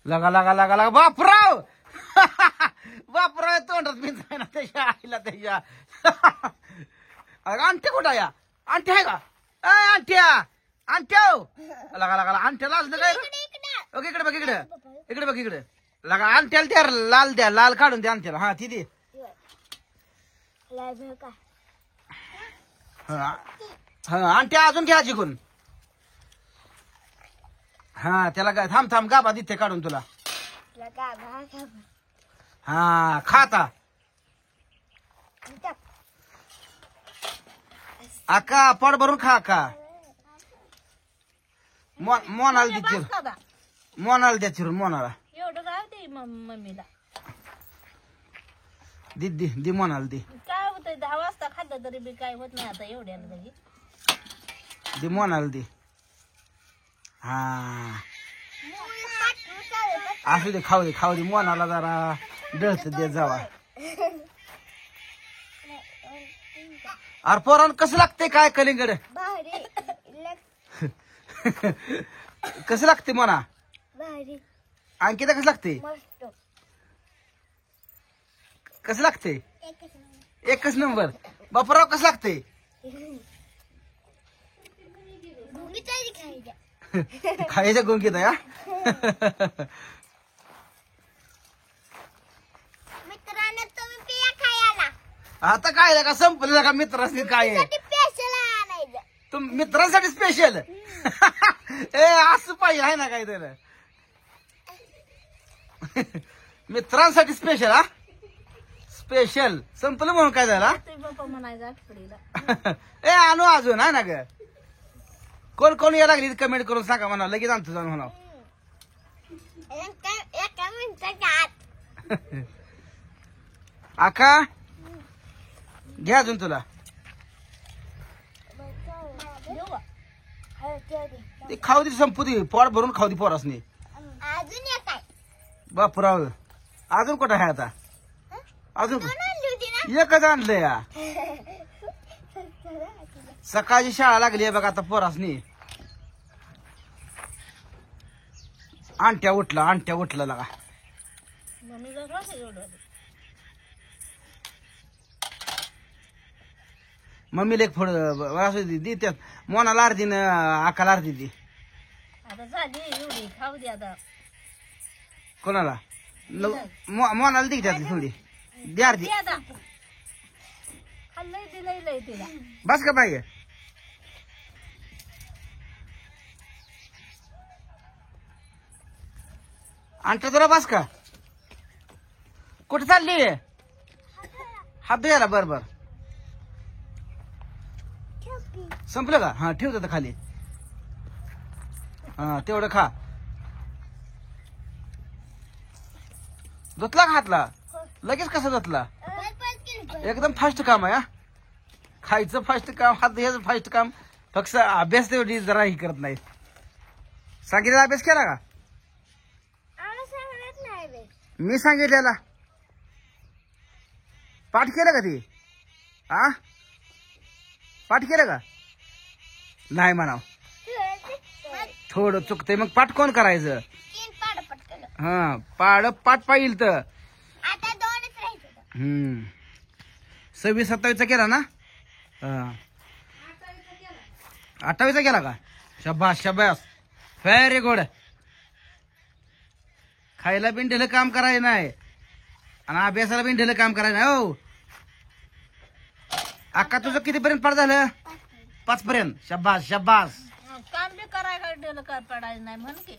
लगा लगा लगा लगा बापराव बापराव तोंडात बिंचाय ना त्याच्या आईला त्याच्या आणते कुठं या आणते आहे का आणट्या आणट्या लगा लगा आणट्या लाजलं काय ओके इकडे बघ इकडे इकडे बघ इकडे लगा आणट्याला द्या लाल द्या लाल काढून द्या आणट्याला हा ती दे हा आणट्या अजून घ्या जिकून हा त्याला काय थांब थांब गाभा दिते काढून तुला हा खाता आका पड भरून खा का मोनाला दे मोनाला द्या चिरून मोनाला एवढं काय होते मम्मीला दे दे दे मोनाला दे काय होतंय 10 वाजता खाल्लं तरी बी काय होत नाही आता एवढ्याला लगी दे मोनाला दे हा असू दे खाऊ दे मोनाला जरा डळत दे जावा अरे पोरान कसं लागतंय काय कलिंगड कसं लागते मोना अंकिता कसं लागते कसं लागते एकच नंबर बापराव कसं लागते खायच्या गुंगीत या आता काय का संपलं का मित्रांनी काय तुम मित्रांसाठी स्पेशल ए असं पाहिजे आहे ना काय तर मित्रांसाठी स्पेशल हा स्पेशल संपलं म्हणून काय झाला बाप्पा म्हणायचं आठवडीला ए आणू अजून आहे ना ग कोण कोण या लागली कमेंट करून सांगा म्हणा लगेच आणतो जाऊन म्हणा आका घ्या अजून तुला ते खाऊ दे संपू दे पोट भरून खाऊ दे पोरासनी बापराव अजून कुठं आहे आता अजून एकच आणलं या सकाळची शाळा लागली आहे बघा आता पोरासनी आणट्या उठला लगा मम्मीला एक थोडं दी त्यात मोनाला अर्धी न आकाला अर्धी दी आता झाली एवढी खाऊ दे आता कोणाला मोनाला दी त्यातली थोडी द्या अर्धी खाल्लंय दिलंय तिला बस का पाहिजे आणता तुला बस का कुठे चालली हात धुयाला बर संपलं का हा ठेव तर खाली हा तेवढं खा धुतला का हातला लगेच कसा धुतला एकदम फास्ट काम आहे खायचं फास्ट काम हात धुयाचं फास्ट काम फक्त अभ्यास तेवढी जरा ही करत नाही सांगितलेला अभ्यास केला का मी सांगितलेला पाठ केलं का ती आ पाठ केलं का नाही म्हणाव थोडं चुकतंय मग पाठ कोण करायचं हा पाठ पाहिल तर 26-27 केला ना 28 केला का शबास व्हेरी गुड खायला बिंडेलं काम करायचं नाही आणि अभ्यासाला बिंडेलं काम करायचं नाही हो अक्का तुझं कितीपर्यंत पाठ झालं 5 पर्यंत शबास काम बी करायला पडायचं नाही म्हण की